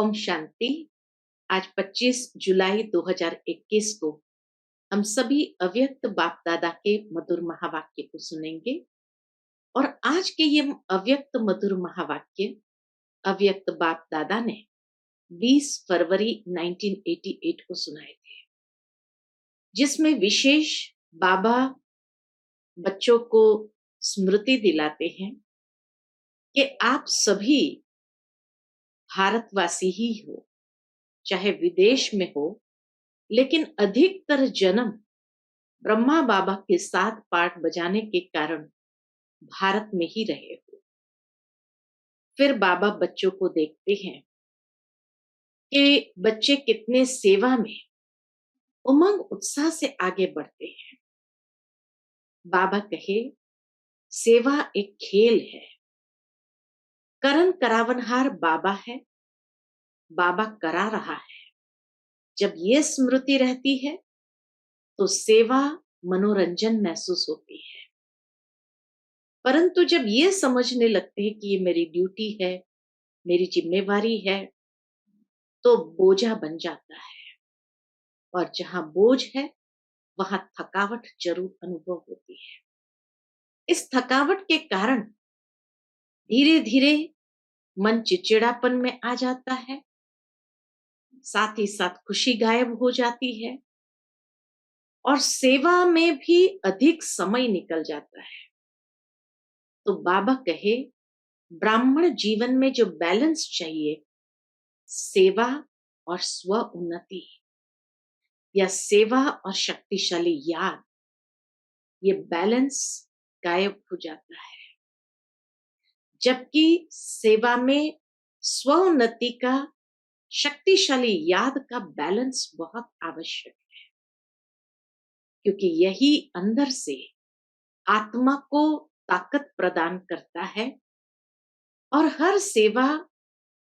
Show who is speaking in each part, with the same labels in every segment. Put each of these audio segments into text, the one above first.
Speaker 1: ओम शांति। आज 25 जुलाई 2021 को हम सभी अव्यक्त बाप दादा के मधुर महावाक्य को सुनेंगे। और आज के ये अव्यक्त मधुर महावाक्य अव्यक्त बाप दादा ने 20 फरवरी 1988 को सुनाए थे, जिसमें विशेष बाबा बच्चों को स्मृति दिलाते हैं कि आप सभी भारतवासी ही हो, चाहे विदेश में हो, लेकिन अधिकतर जन्म ब्रह्मा बाबा के साथ पाठ बजाने के कारण भारत में ही रहे हो। फिर बाबा बच्चों को देखते हैं कि बच्चे कितने सेवा में उमंग उत्साह से आगे बढ़ते हैं। बाबा कहे, सेवा एक खेल है, करण करावनहार बाबा है, बाबा करा रहा है। जब ये स्मृति रहती है तो सेवा मनोरंजन महसूस होती है, परंतु जब ये समझने लगते हैं कि ये मेरी ड्यूटी है, मेरी जिम्मेवारी है, तो बोझा बन जाता है। और जहां बोझ है वहां थकावट जरूर अनुभव होती है। इस थकावट के कारण धीरे धीरे मन चिड़चिड़ापन में आ जाता है, साथ ही साथ खुशी गायब हो जाती है और सेवा में भी अधिक समय निकल जाता है। तो बाबा कहे, ब्राह्मण जीवन में जो बैलेंस चाहिए, सेवा और स्व उन्नति या सेवा और शक्तिशाली याद, ये बैलेंस गायब हो जाता है। जबकि सेवा में स्व उन्नति का, शक्तिशाली याद का बैलेंस बहुत आवश्यक है, क्योंकि यही अंदर से आत्मा को ताकत प्रदान करता है और हर सेवा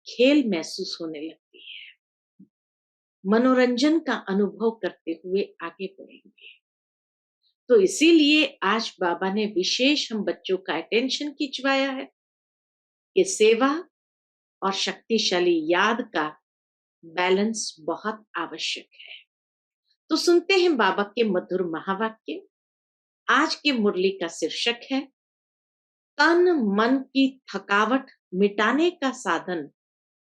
Speaker 1: खेल महसूस होने लगती है। मनोरंजन का अनुभव करते हुए आगे बढ़ेंगे। तो इसीलिए आज बाबा ने विशेष हम बच्चों का अटेंशन खिंचवाया है कि सेवा और शक्तिशाली याद का बैलेंस बहुत आवश्यक है। तो सुनते हैं बाबा के मधुर महावाक्य। आज की मुरली का शीर्षक है, तन मन की थकावट मिटाने का साधन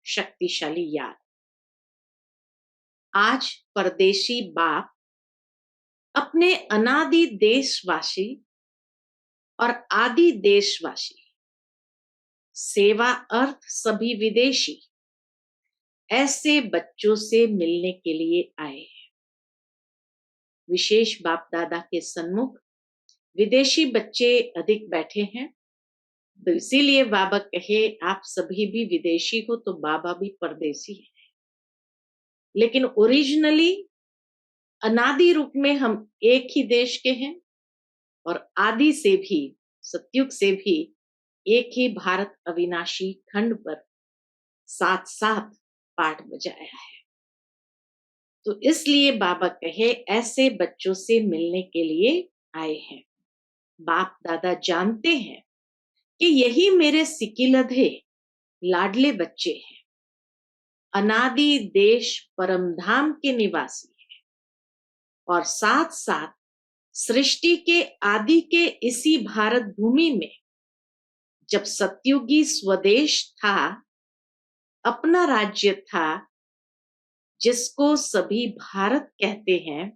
Speaker 1: शक्तिशाली याद। आज परदेशी बाप अपने अनादि देशवासी और आदि देशवासी, सेवा अर्थ सभी विदेशी, ऐसे बच्चों से मिलने के लिए आए हैं। विशेष बाप दादा के सन्मुख विदेशी बच्चे अधिक बैठे हैं, तो इसीलिए बाबा कहे, आप सभी भी विदेशी हो तो बाबा भी परदेसी है। लेकिन ओरिजिनली अनादि रूप में हम एक ही देश के हैं और आदि से भी, सतयुग से भी एक ही भारत अविनाशी खंड पर साथ साथ पाठ बजाया है। तो इसलिए बाबा कहे, ऐसे बच्चों से मिलने के लिए आए हैं। बाप दादा जानते हैं कि यही मेरे सिकिलधे लाडले बच्चे हैं, अनादि देश परमधाम के निवासी हैं और साथ साथ सृष्टि के आदि के इसी भारत भूमि में जब सतयुगी स्वदेश था, अपना राज्य था, जिसको सभी भारत कहते हैं,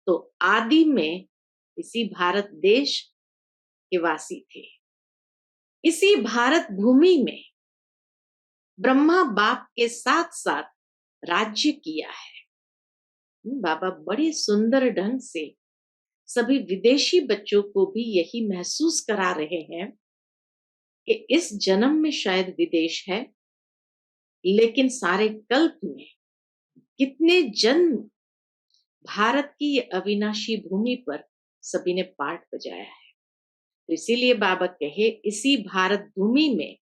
Speaker 1: तो आदि में इसी भारत देश के वासी थे। इसी भारत भूमि में ब्रह्मा बाप के साथ साथ राज्य किया है। बाबा बड़े सुंदर ढंग से सभी विदेशी बच्चों को भी यही महसूस करा रहे हैं कि इस जन्म में शायद विदेश है, लेकिन सारे कल्प में कितने जन्म भारत की ये अविनाशी भूमि पर सभी ने पाठ बजाया है। तो इसीलिए बाबा कहे, इसी भारत भूमि में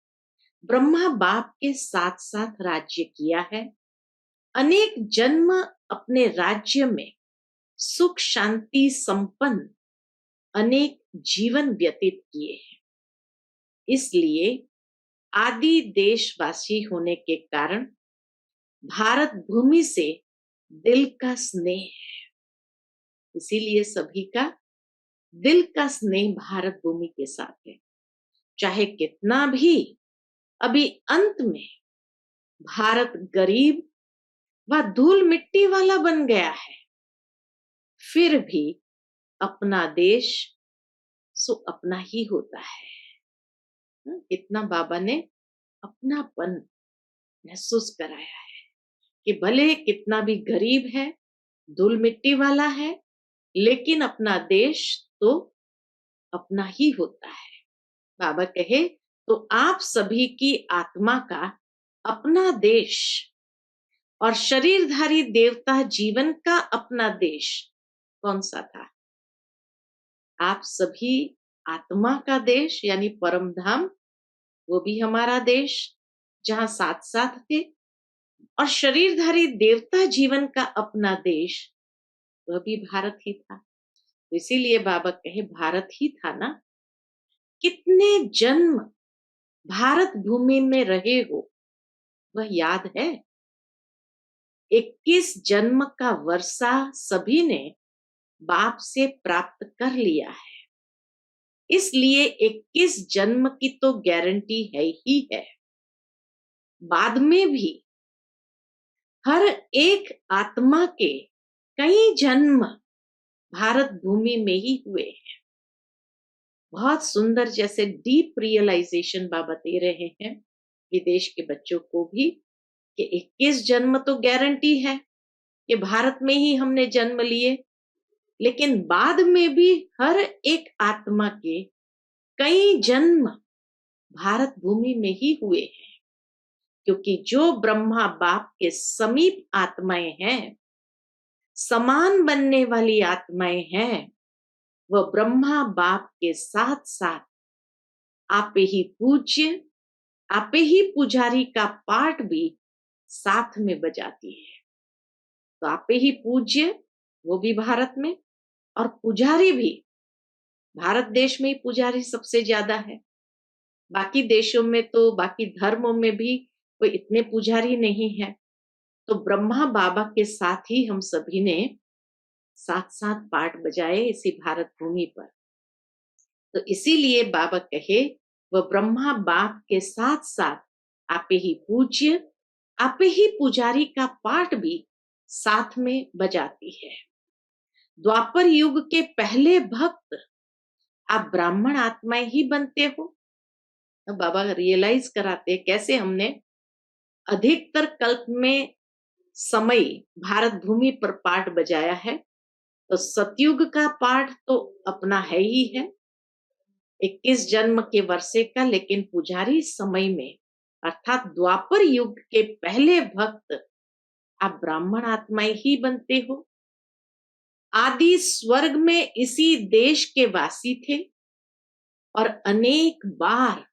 Speaker 1: ब्रह्मा बाप के साथ साथ राज्य किया है, अनेक जन्म अपने राज्य में सुख शांति संपन्न अनेक जीवन व्यतीत किए हैं। इसलिए आदि देशवासी होने के कारण भारत भूमि से दिल का स्नेह है। इसीलिए सभी का दिल का स्नेह भारत भूमि के साथ है। चाहे कितना भी अभी अंत में भारत गरीब व धूल मिट्टी वाला बन गया है, फिर भी अपना देश सो अपना ही होता है। कितना बाबा ने अपनापन महसूस कराया है कि भले कितना भी गरीब है, धूल मिट्टी वाला है, लेकिन अपना देश तो अपना ही होता है। बाबा कहे तो आप सभी की आत्मा का अपना देश और शरीरधारी देवता जीवन का अपना देश कौन सा था? आप सभी आत्मा का देश यानी परम धाम, वो भी हमारा देश जहां साथ साथ थे, और शरीरधारी देवता जीवन का अपना देश वह भी भारत ही था। तो इसीलिए बाबा कहे भारत ही था ना। कितने जन्म भारत भूमि में रहे हो वह याद है? 21 जन्म का वर्षा सभी ने बाप से प्राप्त कर लिया है। इसलिए 21 जन्म की तो गारंटी है ही है। बाद में भी हर एक आत्मा के कई जन्म भारत भूमि में ही हुए हैं। बहुत सुंदर जैसे डीप रियलाइजेशन बाबा दे रहे हैं विदेश के बच्चों को भी कि 21 जन्म तो गारंटी है कि भारत में ही हमने जन्म लिए, लेकिन बाद में भी हर एक आत्मा के कई जन्म भारत भूमि में ही हुए हैं। क्योंकि जो ब्रह्मा बाप के समीप आत्माएं हैं, समान बनने वाली आत्माएं हैं, वह ब्रह्मा बाप के साथ साथ आपे ही पूज्य, आपे ही पुजारी का पाठ भी साथ में बजाती है। तो आपे ही पूज्य वो भी भारत में, और पुजारी भी भारत देश में ही पुजारी सबसे ज्यादा है। बाकी देशों में तो बाकी धर्मों में भी कोई इतने पुजारी नहीं है। तो ब्रह्मा बाबा के साथ ही हम सभी ने साथ साथ पाठ बजाए इसी भारत भूमि पर। तो इसीलिए बाबा कहे वह ब्रह्मा बाप के साथ साथ आपे ही पूज्य, आपे ही पुजारी का पाठ भी साथ में बजाती है। द्वापर युग के पहले भक्त आप ब्राह्मण आत्माएं ही बनते हो। अब बाबा रियलाइज कराते कैसे हमने अधिकतर कल्प में समय भारत भूमि पर पाठ बजाया है। तो सतयुग का पाठ तो अपना है ही है, 21 जन्म के वर्षे का, लेकिन पुजारी समय में अर्थात द्वापर युग के पहले भक्त आप ब्राह्मण आत्माएं ही बनते हो। आदि स्वर्ग में इसी देश के वासी थे और अनेक बार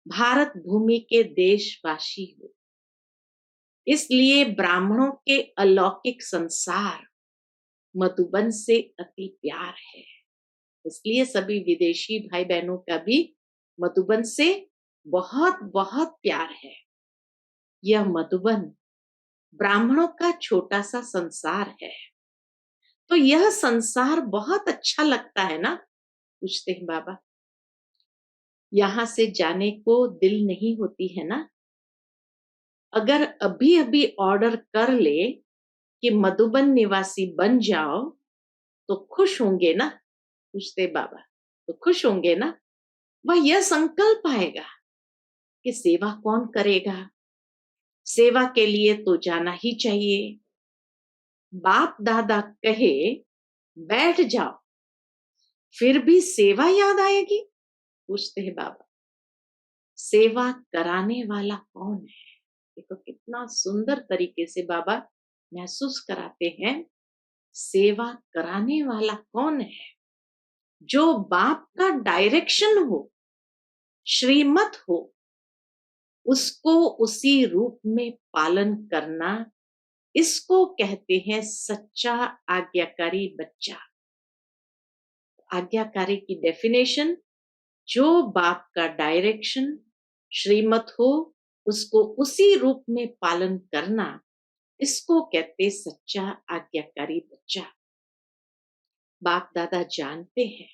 Speaker 1: भारत भूमि के देशवासी हो। इसलिए ब्राह्मणों के अलौकिक संसार मधुबन से अति प्यार है। इसलिए सभी विदेशी भाई बहनों का भी मधुबन से बहुत बहुत प्यार है। यह मधुबन ब्राह्मणों का छोटा सा संसार है। तो यह संसार बहुत अच्छा लगता है ना? पूछते हैं बाबा, यहां से जाने को दिल नहीं होती है ना? अगर अभी अभी ऑर्डर कर ले कि मधुबन निवासी बन जाओ तो खुश होंगे ना? पूछते बाबा, तो खुश होंगे ना? वह यह संकल्प आएगा कि सेवा कौन करेगा, सेवा के लिए तो जाना ही चाहिए। बाप दादा कहे बैठ जाओ, फिर भी सेवा याद आएगी? पूछते हैं बाबा, सेवा कराने वाला कौन है? देखो कितना सुंदर तरीके से बाबा महसूस कराते हैं। सेवा कराने वाला कौन है? जो बाप का डायरेक्शन हो, श्रीमत हो, उसको उसी रूप में पालन करना, इसको कहते हैं सच्चा आज्ञाकारी बच्चा। आज्ञाकारी की डेफिनेशन, जो बाप का डायरेक्शन श्रीमत हो उसको उसी रूप में पालन करना, इसको कहते सच्चा आज्ञाकारी बच्चा। बाप दादा जानते हैं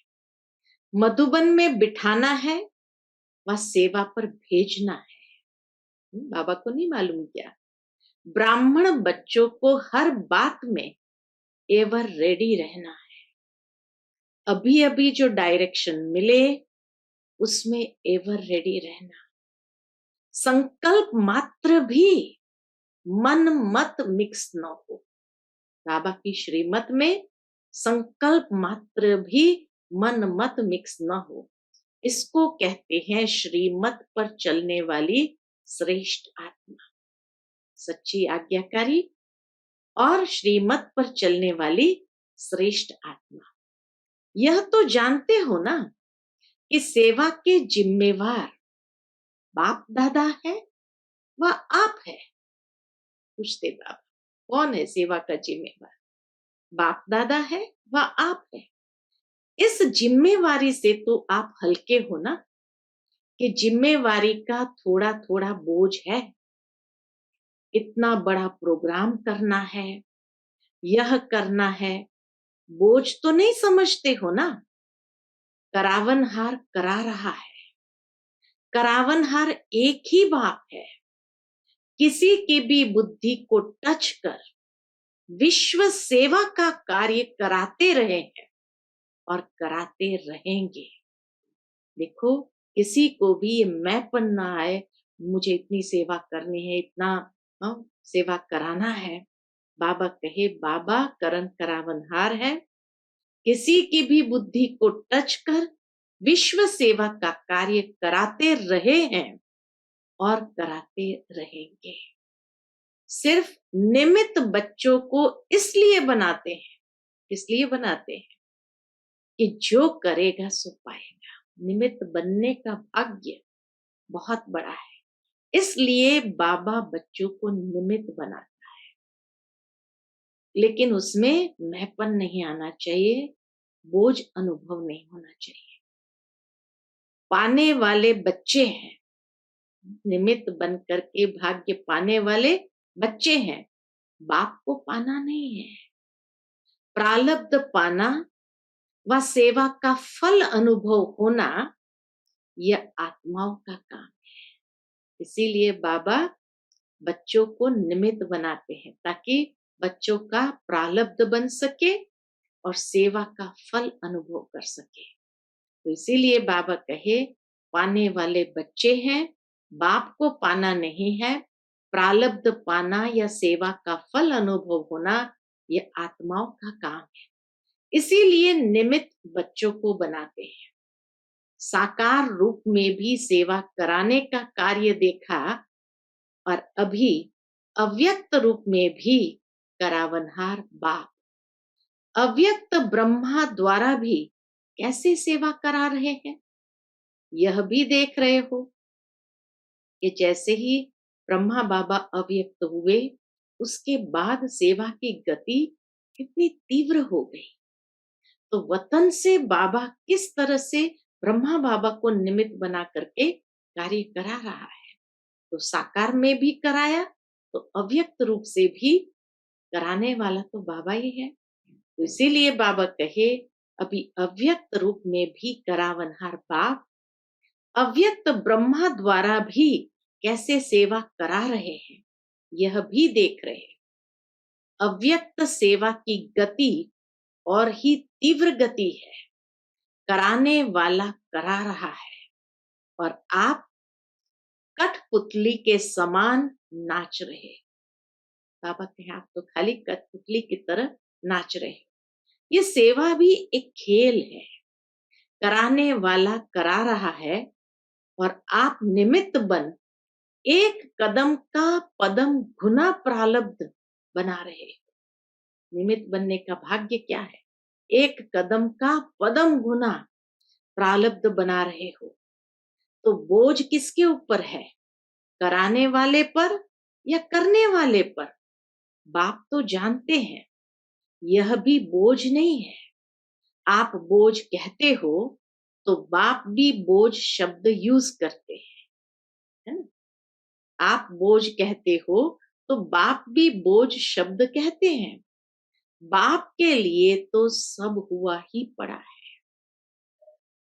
Speaker 1: मधुबन में बिठाना है व सेवा पर भेजना है। बाबा को नहीं मालूम क्या? ब्राह्मण बच्चों को हर बात में एवर रेडी रहना है। अभी अभी जो डायरेक्शन मिले उसमें एवर रेडी रहना। संकल्प मात्र भी मन मत मिक्स न हो। बाबा की श्रीमत में संकल्प मात्र भी मन मत मिक्स न हो। इसको कहते हैं श्रीमत पर चलने वाली श्रेष्ठ आत्मा, सच्ची आज्ञाकारी और श्रीमत पर चलने वाली श्रेष्ठ आत्मा। यह तो जानते हो ना कि सेवा के जिम्मेवार बाप दादा है व आप है। पूछते बाबा, कौन है सेवा का जिम्मेवार? बाप दादा है व आप है। इस जिम्मेवारी से तो आप हल्के हो ना, कि जिम्मेवारी का थोड़ा थोड़ा बोझ है। इतना बड़ा प्रोग्राम करना है, यह करना है, बोझ तो नहीं समझते हो ना। करावनहार करा रहा है, करावनहार एक ही बाप है। किसी की भी बुद्धि को टच कर विश्व सेवा का कार्य कराते रहे हैं और कराते रहेंगे। देखो, किसी को भी ये मैंपन ना आए, मुझे इतनी सेवा करनी है, इतना सेवा कराना है। बाबा कहे, बाबा करन करावनहार है। किसी की भी बुद्धि को टच कर विश्व सेवा का कार्य कराते रहे हैं और कराते रहेंगे। सिर्फ निमित्त बच्चों को इसलिए बनाते हैं, इसलिए बनाते हैं कि जो करेगा सो पाएगा। निमित्त बनने का भाग्य बहुत बड़ा है, इसलिए बाबा बच्चों को निमित्त बनाता है। लेकिन उसमें मैंपन नहीं आना चाहिए, बोझ अनुभव नहीं होना चाहिए। पाने वाले बच्चे हैं, निमित्त बन करके भाग्य पाने वाले बच्चे हैं, बाप को पाना नहीं है। प्रारब्ध पाना व सेवा का फल अनुभव होना, यह आत्माओं का काम है। इसीलिए बाबा बच्चों को निमित्त बनाते हैं, ताकि बच्चों का प्रारब्ध बन सके और सेवा का फल अनुभव कर सके। तो इसीलिए बाबा कहे, पाने वाले बच्चे हैं, बाप को पाना नहीं है। प्रारब्ध पाना या सेवा का फल अनुभव होना, यह आत्माओं का काम है। इसीलिए निमित्त बच्चों को बनाते हैं। साकार रूप में भी सेवा कराने का कार्य देखा और अभी अव्यक्त रूप में भी करावनहार बाप, अव्यक्त ब्रह्मा द्वारा भी कैसे सेवा करा रहे हैं, यह भी देख रहे हो कि जैसे ही ब्रह्मा बाबा अव्यक्त हुए, उसके बाद सेवा की गति कितनी तीव्र हो गई। तो वतन से बाबा किस तरह से ब्रह्मा बाबा को निमित्त बना करके कार्य करा रहा है। तो साकार में भी कराया, तो अव्यक्त रूप से भी कराने वाला तो बाबा ही है। तो इसीलिए बाबा कहे, अभी अव्यक्त रूप में भी करावनहार बाप अव्यक्त ब्रह्मा द्वारा भी कैसे सेवा करा रहे हैं, यह भी देख रहे हैं। अव्यक्त सेवा की गति और ही तीव्र गति है, कराने वाला करा रहा है और आप कठपुतली के समान नाच रहे। बाबा कहे, आप तो खाली कठपुतली की तरह नाच रहे। ये सेवा भी एक खेल है, कराने वाला करा रहा है और आप निमित्त बन एक कदम का पदम गुना प्रारब्ध बना रहे। निमित्त बनने का भाग्य क्या है? एक कदम का पदम गुना प्रारब्ध बना रहे हो। तो बोझ किसके ऊपर है? कराने वाले पर या करने वाले पर? बाप तो जानते हैं यह भी बोझ नहीं है। आप बोझ कहते हो तो बाप भी बोझ शब्द यूज करते हैं, है ना? आप बोझ कहते हो तो बाप भी बोझ शब्द कहते हैं। बाप के लिए तो सब हुआ ही पड़ा है।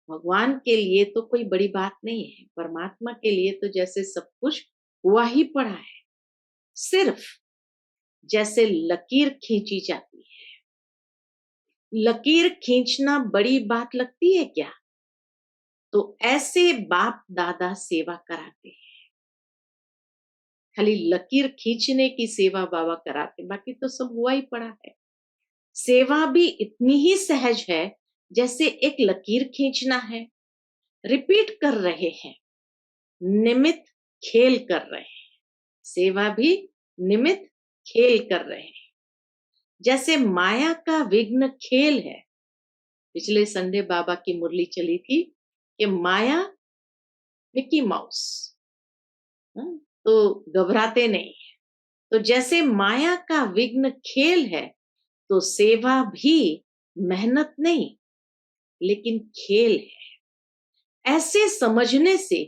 Speaker 1: भगवान के लिए तो कोई बड़ी बात नहीं है, परमात्मा के लिए तो जैसे सब कुछ हुआ ही पड़ा है। सिर्फ जैसे लकीर खींची जाती है, लकीर खींचना बड़ी बात लगती है क्या? तो ऐसे बाप दादा सेवा कराते हैं। खाली लकीर खींचने की सेवा बाबा कराते, बाकी तो सब हुआ ही पड़ा है। सेवा भी इतनी ही सहज है जैसे एक लकीर खींचना है। रिपीट कर रहे हैं, निमित्त खेल कर रहे हैं। सेवा भी निमित्त खेल कर रहे हैं। जैसे माया का विघ्न खेल है। पिछले संडे बाबा की मुरली चली थी कि माया मिकी माउस, तो घबराते नहीं। तो जैसे माया का विघ्न खेल है, तो सेवा भी मेहनत नहीं लेकिन खेल है। ऐसे समझने से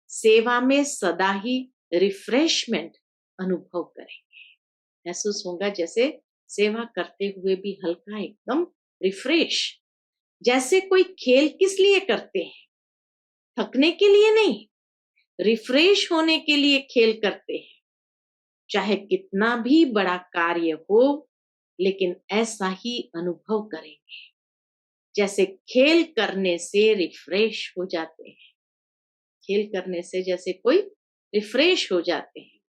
Speaker 1: सेवा में सदा ही रिफ्रेशमेंट अनुभव करेंगे। महसूस होगा जैसे सेवा करते हुए भी हल्का एकदम रिफ्रेश। जैसे कोई खेल किस लिए करते हैं? थकने के लिए नहीं, रिफ्रेश होने के लिए खेल करते हैं। चाहे कितना भी बड़ा कार्य हो, लेकिन ऐसा ही अनुभव करेंगे जैसे खेल करने से रिफ्रेश हो जाते हैं। खेल करने से जैसे कोई रिफ्रेश हो जाते हैं।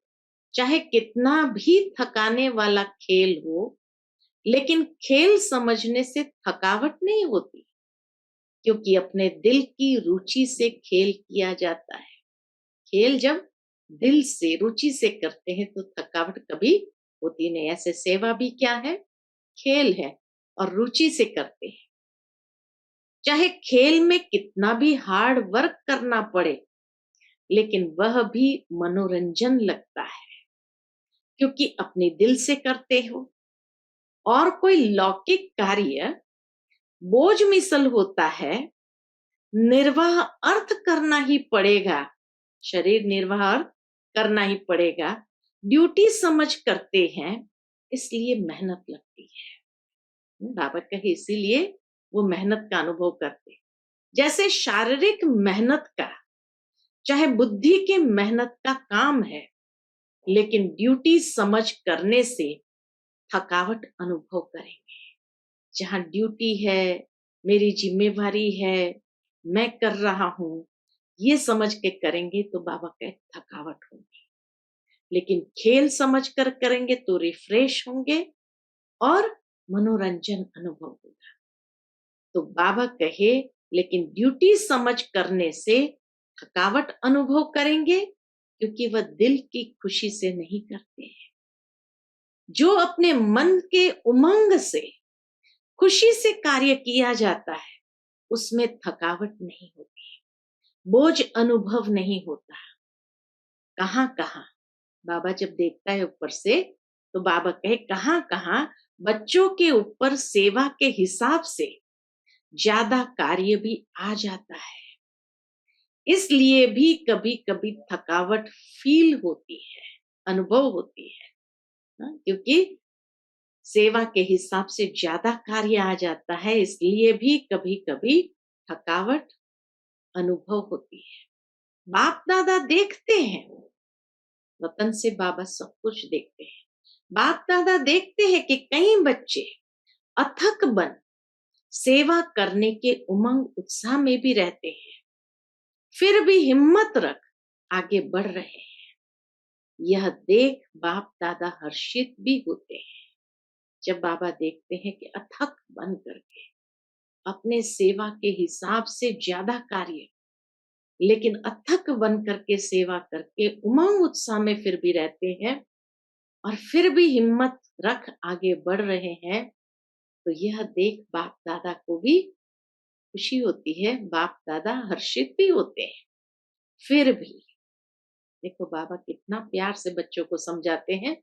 Speaker 1: चाहे कितना भी थकाने वाला खेल हो, लेकिन खेल समझने से थकावट नहीं होती, क्योंकि अपने दिल की रुचि से खेल किया जाता है। खेल जब दिल से रुचि से करते हैं तो थकावट कभी होती नहीं। ऐसे सेवा भी क्या है? खेल है, और रुचि से करते हैं। चाहे खेल में कितना भी हार्ड वर्क करना पड़े, लेकिन वह भी मनोरंजन लगता है, क्योंकि अपने दिल से करते हो। और कोई लौकिक कार्य बोझ मिसल होता है, निर्वाह अर्थ करना ही पड़ेगा। शरीर निर्वाह अर्थ करना ही पड़ेगा, ड्यूटी समझ करते हैं, इसलिए मेहनत लगती है। बाबा कहे इसीलिए वो मेहनत का अनुभव करते। जैसे शारीरिक मेहनत का, चाहे बुद्धि के मेहनत का काम है, लेकिन ड्यूटी समझ करने से थकावट अनुभव करेंगे। जहां ड्यूटी है, मेरी जिम्मेवारी है, मैं कर रहा हूं, ये समझ के करेंगे तो बाबा के थकावट होगी। लेकिन खेल समझ कर करेंगे तो रिफ्रेश होंगे और मनोरंजन अनुभव होगा। तो बाबा कहे लेकिन ड्यूटी समझ करने से थकावट अनुभव करेंगे, क्योंकि वह दिल की खुशी से नहीं करते हैं। जो अपने मन के उमंग से, खुशी से कार्य किया जाता है, उसमें थकावट नहीं होती, बोझ अनुभव नहीं होता। कहां कहां बाबा जब देखता है ऊपर से, तो बाबा कहे कहां कहां बच्चों के ऊपर सेवा के हिसाब से ज्यादा कार्य भी आ जाता है। इसलिए भी कभी कभी थकावट फील होती है, अनुभव होती है। क्योंकि सेवा के हिसाब से ज्यादा कार्य आ जाता है, इसलिए भी कभी कभी थकावट अनुभव होती है। बाप दादा देखते हैं, वतन से बाबा सब कुछ देखते हैं। बाप दादा देखते हैं कि कई बच्चे अथक बन सेवा करने के उमंग उत्साह में भी रहते हैं, फिर भी हिम्मत रख आगे बढ़ रहे हैं। यह देख बाप दादा हर्षित भी होते हैं। जब बाबा देखते हैं कि अथक बन करके अपने सेवा के हिसाब से ज्यादा कार्य, लेकिन अथक बन करके सेवा करके उमंग उत्साह में फिर भी रहते हैं और फिर भी हिम्मत रख आगे बढ़ रहे हैं, तो यह देख बाप दादा को भी खुशी होती है, बाप दादा हर्षित भी होते हैं। फिर भी देखो बाबा कितना प्यार से बच्चों को समझाते हैं,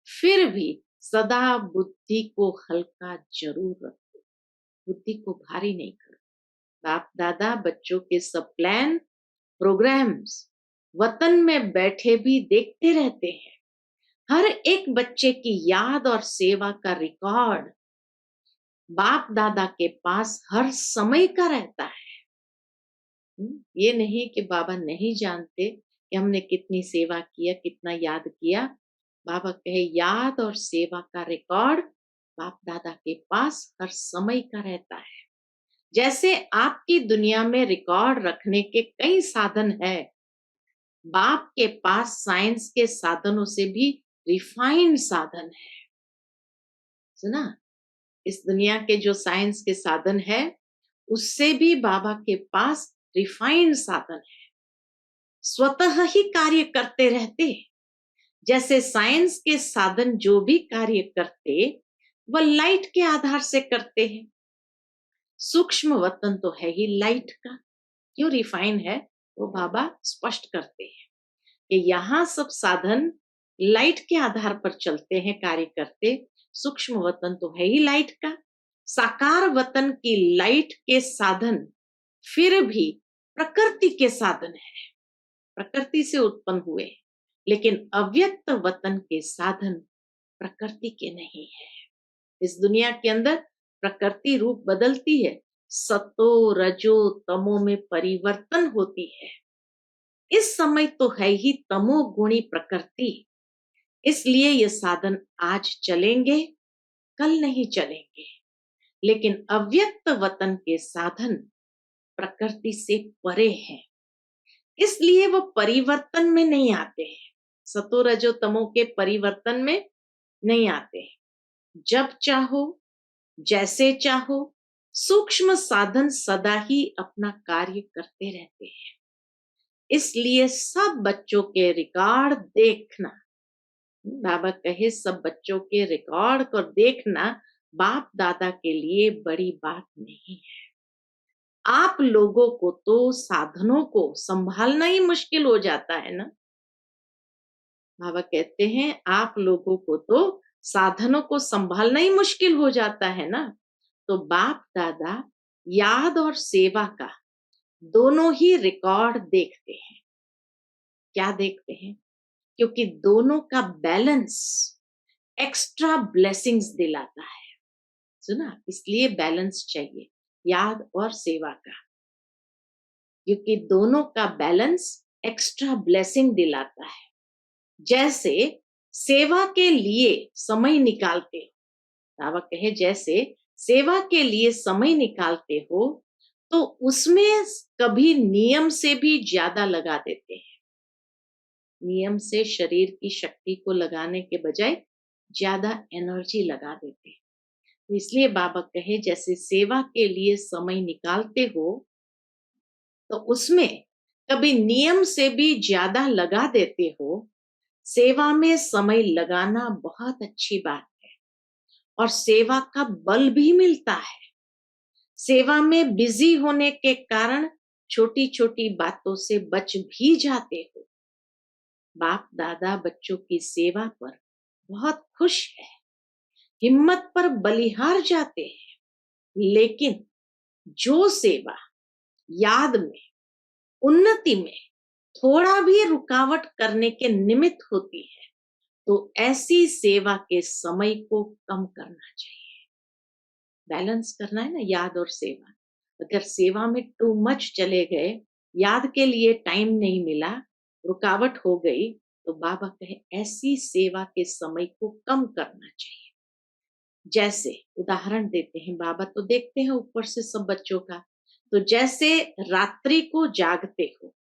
Speaker 1: फिर भी सदा बुद्धि को हल्का जरूर रखो, बुद्धि को भारी नहीं करो। बाप दादा बच्चों के सब प्लान प्रोग्राम्स वतन में बैठे भी देखते रहते हैं। हर एक बच्चे की याद और सेवा का रिकॉर्ड बाप दादा के पास हर समय का रहता है। ये नहीं कि बाबा नहीं जानते कि हमने कितनी सेवा किया, कितना याद किया। बाबा कहे याद और सेवा का रिकॉर्ड बाप दादा के पास हर समय का रहता है। जैसे आपकी दुनिया में रिकॉर्ड रखने के कई साधन है, बाप के पास साइंस के साधनों से भी रिफाइंड साधन है। सुना, इस दुनिया के जो साइंस के साधन है उससे भी बाबा के पास रिफाइंड साधन है, स्वतः ही कार्य करते रहते। जैसे साइंस के साधन जो भी कार्य करते वह लाइट के आधार से करते हैं। सूक्ष्म वतन तो है ही लाइट का, क्यों रिफाइन है वो बाबा स्पष्ट करते हैं कि यहाँ सब साधन लाइट के आधार पर चलते हैं, कार्य करते। सूक्ष्म वतन तो है ही लाइट का। साकार वतन की लाइट के साधन फिर भी प्रकृति के साधन है, प्रकृति से उत्पन्न हुए, लेकिन अव्यक्त वतन के साधन प्रकृति के नहीं है। इस दुनिया के अंदर प्रकृति रूप बदलती है, सतो रजो तमो में परिवर्तन होती है। इस समय तो है ही तमो गुणी प्रकृति, इसलिए ये साधन आज चलेंगे, कल नहीं चलेंगे। लेकिन अव्यक्त वतन के साधन प्रकृति से परे हैं, इसलिए वो परिवर्तन में नहीं आते हैं। सतो रजो तमो के परिवर्तन में नहीं आते हैं। जब चाहो, जैसे चाहो, सूक्ष्म साधन सदा ही अपना कार्य करते रहते हैं। इसलिए सब बच्चों के रिकॉर्ड देखना, बाबा कहे सब बच्चों के रिकॉर्ड को देखना बाप दादा के लिए बड़ी बात नहीं है। आप लोगों को तो साधनों को संभालना ही मुश्किल हो जाता है ना। बाबा कहते हैं आप लोगों को तो साधनों को संभालना ही मुश्किल हो जाता है ना। तो बाप दादा याद और सेवा का दोनों ही रिकॉर्ड देखते हैं। क्या देखते हैं? क्योंकि दोनों का बैलेंस एक्स्ट्रा ब्लेसिंग्स दिलाता है। सुना, इसलिए बैलेंस चाहिए याद और सेवा का, क्योंकि दोनों का बैलेंस एक्स्ट्रा ब्लेसिंग दिलाता है। जैसे सेवा के लिए समय निकालते हो, बाबा कहे जैसे सेवा के लिए समय निकालते हो तो उसमें कभी नियम से भी ज्यादा लगा देते हैं। नियम से शरीर की शक्ति को लगाने के बजाय ज्यादा एनर्जी लगा देते हैं। तो इसलिए बाबा कहे जैसे सेवा के लिए समय निकालते हो तो उसमें कभी नियम से भी ज्यादा लगा देते हो। सेवा में समय लगाना बहुत अच्छी बात है और सेवा का बल भी मिलता है। सेवा में बिजी होने के कारण छोटी छोटी बातों से बच भी जाते हो। बाप दादा बच्चों की सेवा पर बहुत खुश है, हिम्मत पर बलिहार जाते हैं। लेकिन जो सेवा याद में, उन्नति में थोड़ा भी रुकावट करने के निमित्त होती है तो ऐसी सेवा के समय को कम करना चाहिए। बैलेंस करना है ना याद और सेवा। अगर सेवा में टू मच चले गए, याद के लिए टाइम नहीं मिला, रुकावट हो गई, तो बाबा कहे ऐसी सेवा के समय को कम करना चाहिए। जैसे उदाहरण देते हैं, बाबा तो देखते हैं ऊपर से सब बच्चों का। तो जैसे रात्रि को जागते हो,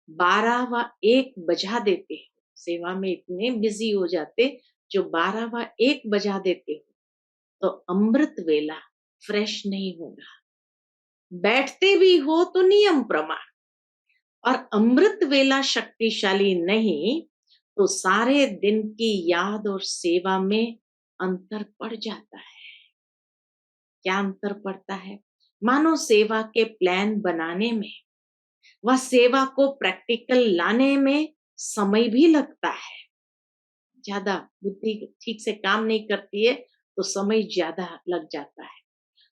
Speaker 1: 12 व 1 बजा देते हो, सेवा में इतने बिजी हो जाते जो 12 व 1 बजा देते हो, तो अमृत वेला फ्रेश नहीं होगा। बैठते भी हो तो नियम प्रमाण, और अमृत वेला शक्तिशाली नहीं तो सारे दिन की याद और सेवा में अंतर पड़ जाता है। क्या अंतर पड़ता है? मानो सेवा के प्लान बनाने में व सेवा को प्रैक्टिकल लाने में समय भी लगता है। ज्यादा बुद्धि ठीक से काम नहीं करती है तो समय ज्यादा लग जाता है।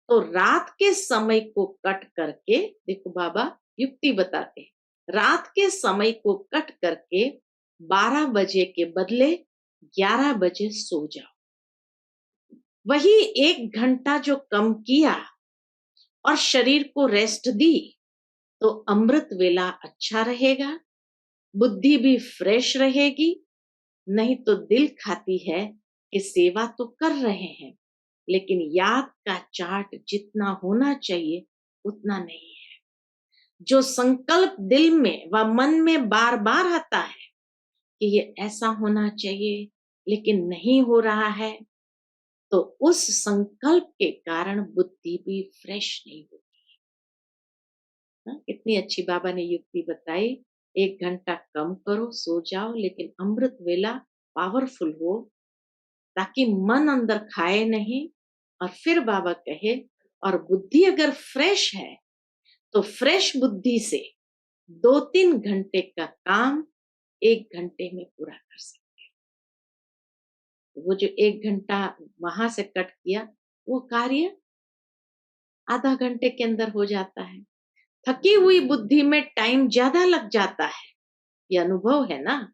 Speaker 1: तो रात के समय को कट करके, देखो बाबा युक्ति बताते हैं, रात के समय को कट करके 12 बजे के बदले 11 बजे सो जाओ। वही 1 घंटा जो कम किया और शरीर को रेस्ट दी तो अमृत वेला अच्छा रहेगा, बुद्धि भी फ्रेश रहेगी। नहीं तो दिल खाती है कि सेवा तो कर रहे हैं लेकिन याद का चार्ट जितना होना चाहिए उतना नहीं है। जो संकल्प दिल में व मन में बार बार आता है कि ये ऐसा होना चाहिए लेकिन नहीं हो रहा है, तो उस संकल्प के कारण बुद्धि भी फ्रेश नहीं होती। कितनी अच्छी बाबा ने युक्ति बताई। 1 घंटा कम करो, सो जाओ, लेकिन अमृत वेला पावरफुल हो ताकि मन अंदर खाए नहीं। और फिर बाबा कहे, और बुद्धि अगर फ्रेश है तो फ्रेश बुद्धि से 2-3 घंटे का काम 1 घंटे में पूरा कर सकते हो। वो जो 1 घंटा वहां से कट किया वो कार्य आधा घंटे के अंदर हो जाता है। थकी हुई बुद्धि में टाइम ज्यादा लग जाता है, ये अनुभव है ना।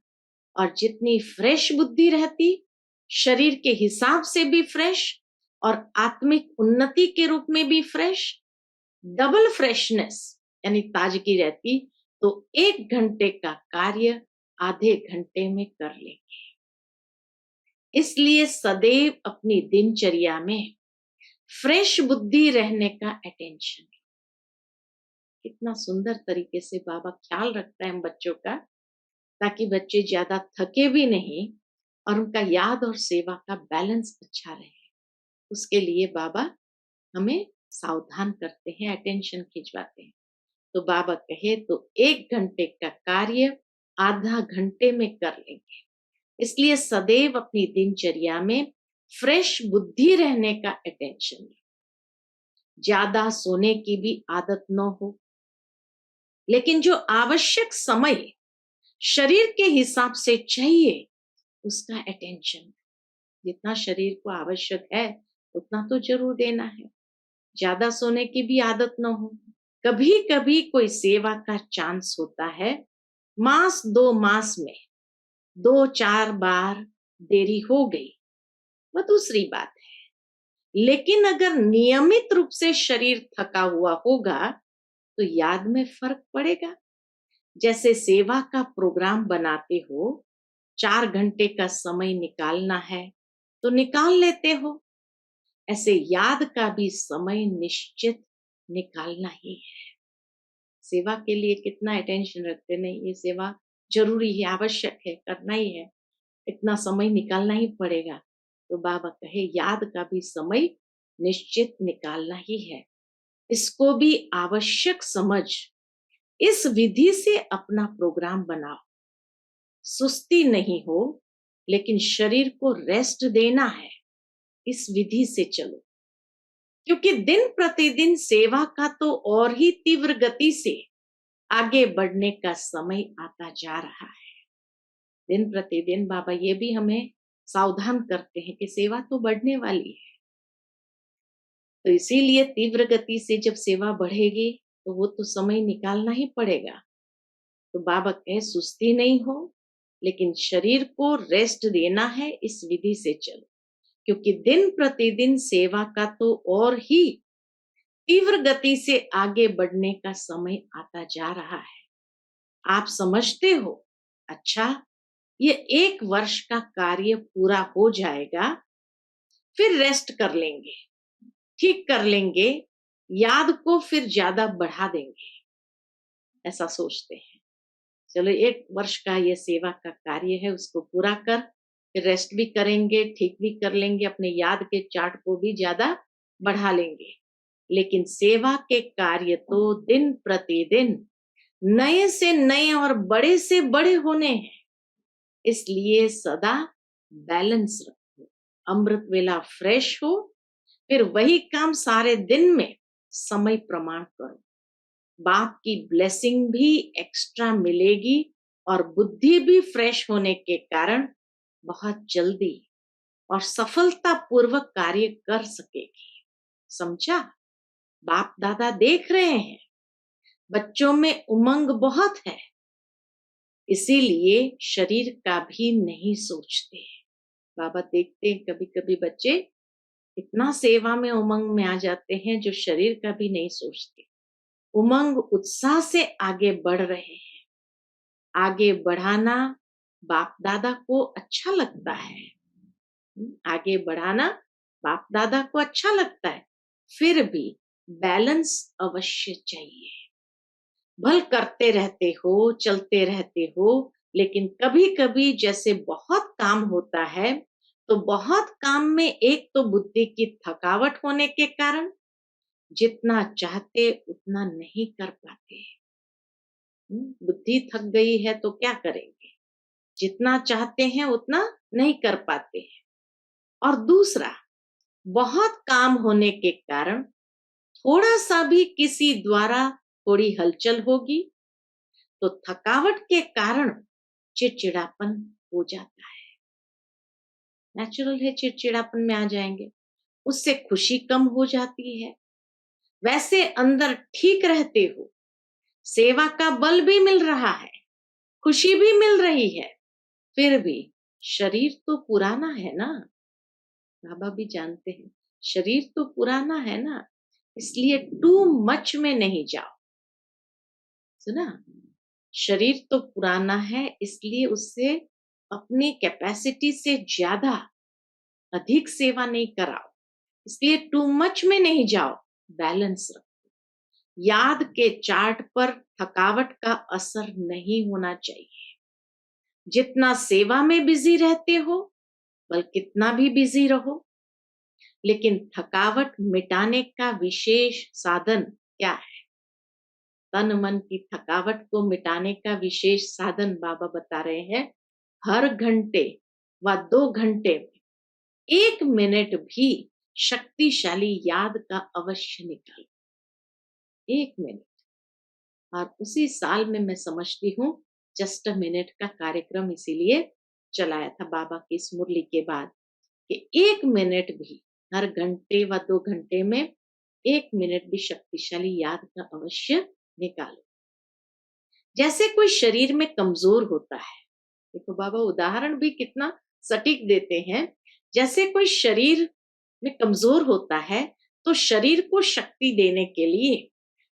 Speaker 1: और जितनी फ्रेश बुद्धि रहती, शरीर के हिसाब से भी फ्रेश और आत्मिक उन्नति के रूप में भी फ्रेश, डबल फ्रेशनेस यानी ताजगी रहती, तो 1 घंटे का कार्य आधे घंटे में कर लेंगे। इसलिए सदैव अपनी दिनचर्या में फ्रेश बुद्धि रहने का अटेंशन। कितना सुंदर तरीके से बाबा ख्याल रखता है हम बच्चों का, ताकि बच्चे ज्यादा थके भी नहीं और उनका याद और सेवा का बैलेंस अच्छा रहे। उसके लिए बाबा हमें सावधान करते हैं, अटेंशन खिंचवाते हैं। तो बाबा कहे तो 1 घंटे का कार्य आधा घंटे में कर लेंगे। इसलिए सदैव अपनी दिनचर्या में फ्रेश बुद्धि रहने का अटेंशन। ज्यादा सोने की भी आदत न हो, लेकिन जो आवश्यक समय शरीर के हिसाब से चाहिए उसका अटेंशन। जितना शरीर को आवश्यक है उतना तो जरूर देना है। ज्यादा सोने की भी आदत न हो। कभी कभी कोई सेवा का चांस होता है, मास 2 मास में 2-4 बार देरी हो गई, वह दूसरी बात है। लेकिन अगर नियमित रूप से शरीर थका हुआ होगा तो याद में फर्क पड़ेगा। जैसे सेवा का प्रोग्राम बनाते हो, 4 घंटे का समय निकालना है तो निकाल लेते हो, ऐसे याद का भी समय निश्चित निकालना ही है। सेवा के लिए कितना अटेंशन रखते, नहीं ये सेवा जरूरी है, आवश्यक है, करना ही है, इतना समय निकालना ही पड़ेगा। तो बाबा कहे याद का भी समय निश्चित निकालना ही है। इसको भी आवश्यक समझ इस विधि से अपना प्रोग्राम बनाओ। सुस्ती नहीं हो लेकिन शरीर को रेस्ट देना है, इस विधि से चलो। क्योंकि दिन प्रतिदिन सेवा का तो और ही तीव्र गति से आगे बढ़ने का समय आता जा रहा है। दिन प्रतिदिन बाबा ये भी हमें सावधान करते हैं कि सेवा तो बढ़ने वाली है। तो इसीलिए तीव्र गति से जब सेवा बढ़ेगी तो वो तो समय निकालना ही पड़ेगा। तो बाबा कहे सुस्ती नहीं हो लेकिन शरीर को रेस्ट देना है, इस विधि से चलो। क्योंकि दिन प्रतिदिन सेवा का तो और ही तीव्र गति से आगे बढ़ने का समय आता जा रहा है। आप समझते हो, अच्छा ये 1 वर्ष का कार्य पूरा हो जाएगा, फिर रेस्ट कर लेंगे, ठीक कर लेंगे, याद को फिर ज्यादा बढ़ा देंगे, ऐसा सोचते हैं। चलो 1 वर्ष का ये सेवा का कार्य है, उसको पूरा कर, फिर रेस्ट भी करेंगे, ठीक भी कर लेंगे, अपने याद के चार्ट को भी ज्यादा बढ़ा लेंगे। लेकिन सेवा के कार्य तो दिन प्रतिदिन नए से नए और बड़े से बड़े होने हैं। इसलिए सदा बैलेंस रखो, अमृत वेला फ्रेश हो, फिर वही काम सारे दिन में समय प्रमाण करो। बाप की ब्लेसिंग भी एक्स्ट्रा मिलेगी और बुद्धि भी फ्रेश होने के कारण बहुत जल्दी और सफलता पूर्वक कार्य कर सकेगी। समझा? बाप दादा देख रहे हैं, बच्चों में उमंग बहुत है, इसीलिए शरीर का भी नहीं सोचते। बाबा देखते हैं कभी कभी बच्चे इतना सेवा में उमंग में आ जाते हैं जो शरीर का भी नहीं सोचते। उमंग उत्साह से आगे बढ़ रहे हैं। आगे बढ़ाना बाप दादा को अच्छा लगता है। आगे बढ़ाना बाप दादा को अच्छा लगता है, फिर भी बैलेंस अवश्य चाहिए। भल करते रहते हो, चलते रहते हो, लेकिन कभी कभी जैसे बहुत काम होता है, तो बहुत काम में एक तो बुद्धि की थकावट होने के कारण जितना चाहते उतना नहीं कर पाते। बुद्धि थक गई है तो क्या करेंगे, जितना चाहते हैं उतना नहीं कर पाते हैं। और दूसरा, बहुत काम होने के कारण थोड़ा सा भी किसी द्वारा थोड़ी हलचल होगी तो थकावट के कारण चिड़चिड़ापन हो जाता है। नेचुरल है, चिड़चिड़ापन में आ जाएंगे, उससे खुशी कम हो जाती है। वैसे अंदर ठीक रहते हो, सेवा का बल भी मिल रहा है, खुशी भी मिल रही है, फिर भी शरीर तो पुराना है ना। बाबा भी जानते हैं शरीर तो पुराना है ना, इसलिए टू मच में नहीं जाओ। सुना, शरीर तो पुराना है इसलिए उससे अपनी कैपेसिटी से ज्यादा अधिक सेवा नहीं कराओ, इसलिए टू मच में नहीं जाओ, बैलेंस रखो। याद के चार्ट पर थकावट का असर नहीं होना चाहिए। जितना सेवा में बिजी रहते हो, बल कितना भी बिजी रहो, लेकिन थकावट मिटाने का विशेष साधन क्या है? तन मन की थकावट को मिटाने का विशेष साधन बाबा बता रहे हैं, हर घंटे व 2 घंटे में 1 मिनट भी शक्तिशाली याद का अवश्य निकालो। 1 मिनट। और उसी साल में मैं समझती हूँ जस्ट अ मिनट का कार्यक्रम इसीलिए चलाया था बाबा की इस मुरली के बाद, कि 1 मिनट भी हर घंटे व 2 घंटे में 1 मिनट भी शक्तिशाली याद का अवश्य निकालो। जैसे कोई शरीर में कमजोर होता है, देखो बाबा उदाहरण भी कितना सटीक देते हैं। जैसे कोई शरीर में कमजोर होता है तो शरीर को शक्ति देने के लिए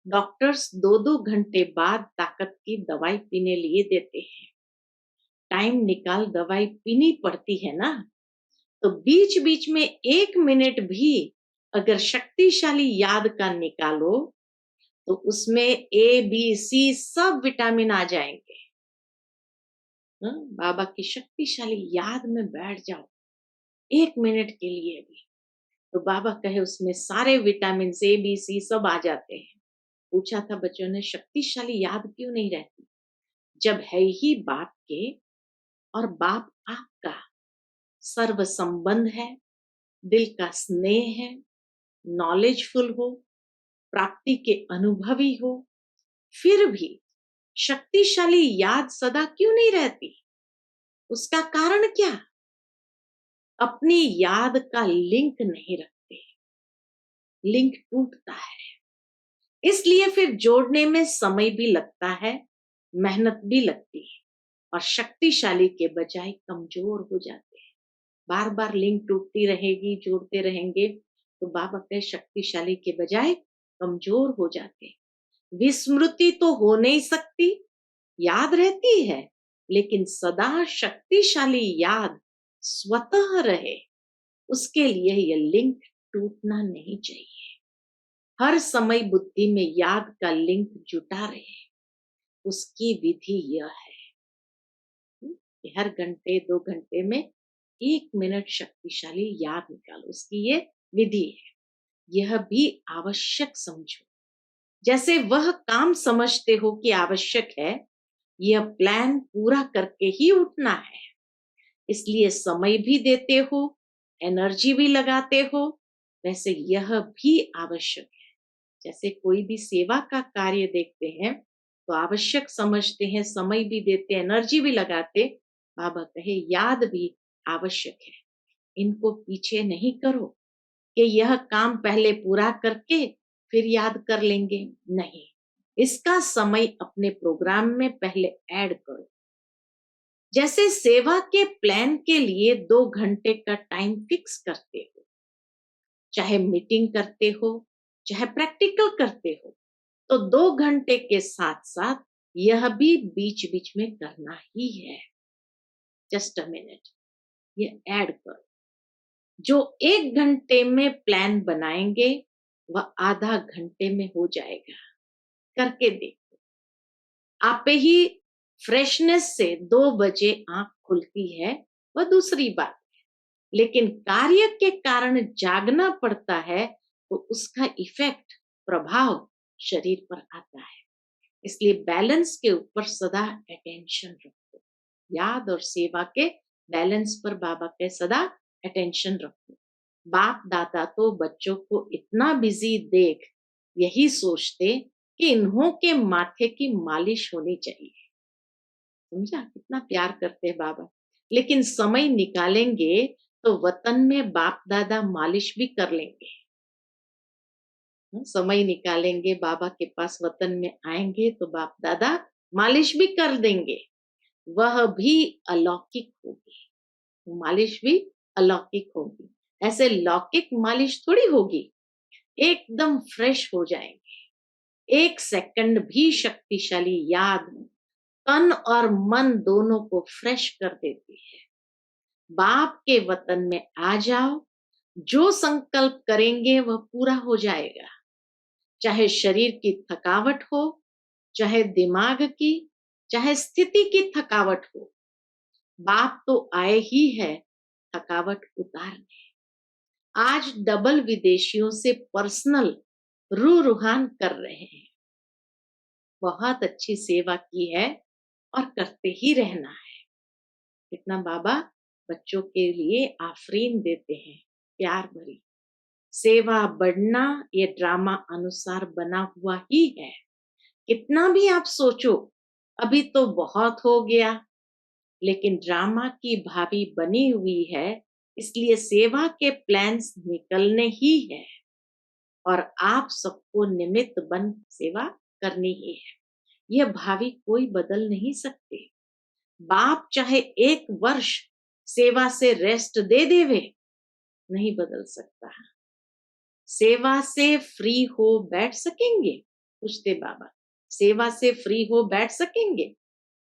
Speaker 1: डॉक्टर्स 2-2 घंटे बाद ताकत की दवाई पीने लिए देते हैं। टाइम निकाल दवाई पीनी पड़ती है ना, तो बीच बीच में 1 मिनट भी अगर शक्तिशाली याद का निकालो तो उसमें ए बी सी सब विटामिन आ जाएंगे। बाबा की शक्तिशाली याद में बैठ जाओ 1 मिनट के लिए भी, तो बाबा कहे उसमें सारे विटामिन ए बी सी सब आ जाते हैं। पूछा था बच्चों ने शक्तिशाली याद क्यों नहीं रहती, जब है ही बाप के और बाप आपका सर्व संबंध है, दिल का स्नेह है, नॉलेजफुल हो, प्राप्ति के अनुभवी हो, फिर भी शक्तिशाली याद सदा क्यों नहीं रहती? उसका कारण क्या? अपनी याद का लिंक नहीं रखते, लिंक टूटता है, इसलिए फिर जोड़ने में समय भी लगता है, मेहनत भी लगती है, और शक्तिशाली के बजाय कमजोर हो जाते हैं। बार बार लिंक टूटती रहेगी, जोड़ते रहेंगे तो बाबा के शक्तिशाली के बजाय कमजोर हो जाते हैं। विस्मृति तो हो नहीं सकती, याद रहती है, लेकिन सदा शक्तिशाली याद स्वतः रहे, उसके लिए यह लिंक टूटना नहीं चाहिए। हर समय बुद्धि में याद का लिंक जुटा रहे, उसकी विधि यह है कि हर घंटे 2 घंटे में 1 मिनट शक्तिशाली याद निकालो, उसकी ये विधि है। यह भी आवश्यक समझो, जैसे वह काम समझते हो कि आवश्यक है, यह प्लान पूरा करके ही उठना है, इसलिए समय भी देते हो, एनर्जी भी लगाते हो, वैसे यह भी आवश्यक है। जैसे कोई भी सेवा का कार्य देखते हैं तो आवश्यक समझते हैं, समय भी देते, एनर्जी भी लगाते। बाबा कहे याद भी आवश्यक है, इनको पीछे नहीं करो कि यह काम पहले पूरा करके फिर याद कर लेंगे, नहीं। इसका समय अपने प्रोग्राम में पहले ऐड करो। जैसे सेवा के प्लान के लिए 2 घंटे का टाइम फिक्स करते हो, चाहे मीटिंग करते हो, चाहे प्रैक्टिकल करते हो, तो 2 घंटे के साथ साथ यह भी बीच बीच में करना ही है। जस्ट अ मिनट, ये ऐड करो। जो 1 घंटे में प्लान बनाएंगे वह आधा घंटे में हो जाएगा। करके देखो। आप ही फ्रेशनेस से 2 बजे आंख खुलती है वह दूसरी बात, लेकिन कार्य के कारण जागना पड़ता है तो उसका इफेक्ट, प्रभाव शरीर पर आता है। इसलिए बैलेंस के ऊपर सदा अटेंशन रखो। याद और सेवा के बैलेंस पर बाबा के सदा अटेंशन रखो। बाप दादा तो बच्चों को इतना बिजी देख यही सोचते कि इन्हों के माथे की मालिश होनी चाहिए। समझा कितना प्यार करते हैं बाबा। लेकिन समय निकालेंगे तो वतन में बाप दादा मालिश भी कर लेंगे। समय निकालेंगे, बाबा के पास वतन में आएंगे तो बाप दादा मालिश भी कर देंगे। वह भी अलौकिक होगी, मालिश भी अलौकिक होगी। ऐसे लौकिक मालिश थोड़ी होगी, एकदम फ्रेश हो जाएंगे। 1 सेकंड भी शक्तिशाली याद तन और मन दोनों को फ्रेश कर देती है। बाप के वतन में आ जाओ, जो संकल्प करेंगे वह पूरा हो जाएगा। चाहे शरीर की थकावट हो, चाहे दिमाग की, चाहे स्थिति की थकावट हो, बाप तो आए ही है थकावट उतारने। आज डबल विदेशियों से पर्सनल रूहान कर रहे हैं। बहुत अच्छी सेवा की है और करते ही रहना है। कितना बाबा बच्चों के लिए आफरीन देते हैं, प्यार भरी। सेवा बढ़ना ये ड्रामा अनुसार बना हुआ ही है। कितना भी आप सोचो अभी तो बहुत हो गया, लेकिन ड्रामा की भाभी बनी हुई है, इसलिए सेवा के प्लान्स निकलने ही है और आप सबको निमित्त बन सेवा करनी ही है। यह भावी कोई बदल नहीं सकते। बाप चाहे 1 वर्ष सेवा से रेस्ट दे देवे, नहीं बदल सकता। सेवा से फ्री हो बैठ सकेंगे? पूछते बाबा, सेवा से फ्री हो बैठ सकेंगे?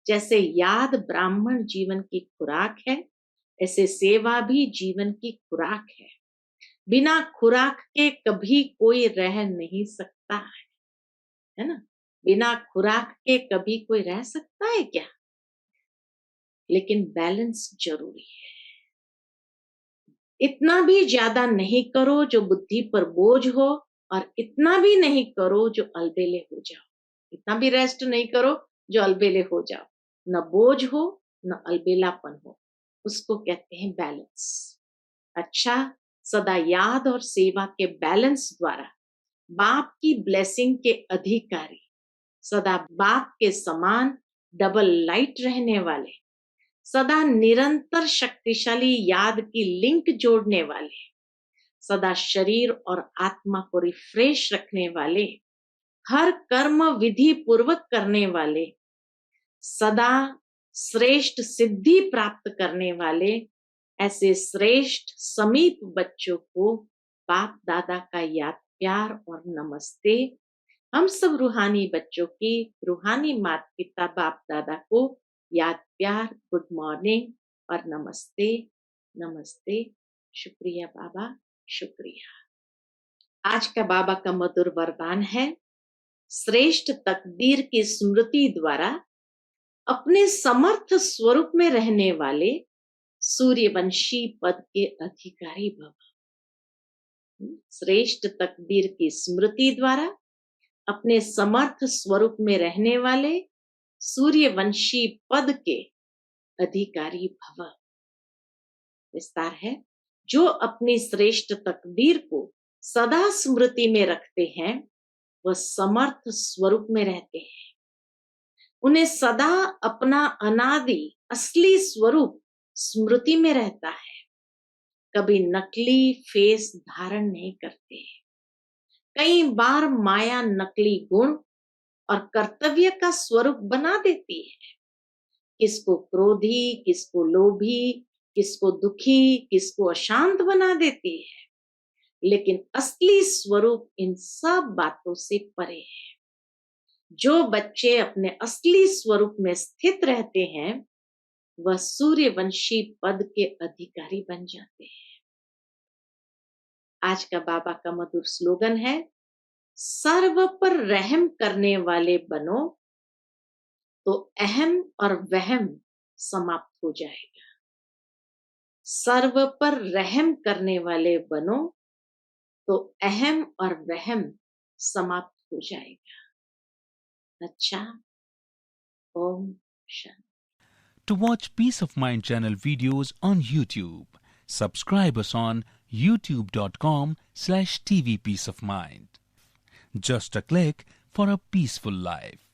Speaker 1: जैसे याद ब्राह्मण जीवन की खुराक है, ऐसे सेवा भी जीवन की खुराक है। बिना खुराक के कभी कोई रह नहीं सकता है ना? बिना खुराक के कभी कोई रह सकता है क्या? लेकिन बैलेंस जरूरी है। इतना भी ज्यादा नहीं करो जो बुद्धि पर बोझ हो, और इतना भी नहीं करो जो अलबेले हो जाओ। इतना भी रेस्ट नहीं करो जो अलबेले हो जाओ। न बोझ हो न अलबेलापन हो, उसको कहते हैं बैलेंस। अच्छा, सदा याद और सेवा के बैलेंस द्वारा बाप की ब्लेसिंग के अधिकारी, सदा बाप के समान डबल लाइट रहने वाले, सदा निरंतर शक्तिशाली याद की लिंक जोड़ने वाले, सदा शरीर और आत्मा को रिफ्रेश रखने वाले, हर कर्म विधि पूर्वक करने वाले, सदा श्रेष्ठ सिद्धि प्राप्त करने वाले, ऐसे श्रेष्ठ समीप बच्चों को बाप दादा का याद प्यार और नमस्ते। हम सब रूहानी बच्चों की रूहानी माता पिता बाप दादा को याद प्यार, गुड मॉर्निंग और नमस्ते। नमस्ते, शुक्रिया बाबा, शुक्रिया। आज का बाबा का मधुर वरदान है, श्रेष्ठ तकदीर की स्मृति द्वारा अपने समर्थ स्वरूप में रहने वाले सूर्यवंशी पद के अधिकारी भव। श्रेष्ठ तकदीर की स्मृति द्वारा अपने समर्थ स्वरूप में रहने वाले सूर्यवंशी पद के अधिकारी भव। विस्तार है, जो अपनी श्रेष्ठ तकदीर को सदा स्मृति में रखते हैं वह समर्थ स्वरूप में रहते हैं। उन्हें सदा अपना अनादि असली स्वरूप स्मृति में रहता है। कभी नकली फेस धारण नहीं करते। कई बार माया नकली गुण और कर्तव्य का स्वरूप बना देती है। किसको क्रोधी, किसको लोभी, किसको दुखी, किसको अशांत बना देती है। लेकिन असली स्वरूप इन सब बातों से परे है। जो बच्चे अपने असली स्वरूप में स्थित रहते हैं, वह सूर्यवंशी पद के अधिकारी बन जाते हैं। आज का बाबा का मधुर स्लोगन है, सर्व पर रहम करने वाले बनो तो अहम और वहम समाप्त हो जाएगा। सर्व पर रहम करने वाले बनो तो अहम और वहम समाप्त हो जाएगा। अच्छा, Om Shanti.
Speaker 2: To watch Peace of Mind channel videos on YouTube, subscribe us on youtube.com/tvpeaceofmind. Just a click for a peaceful life.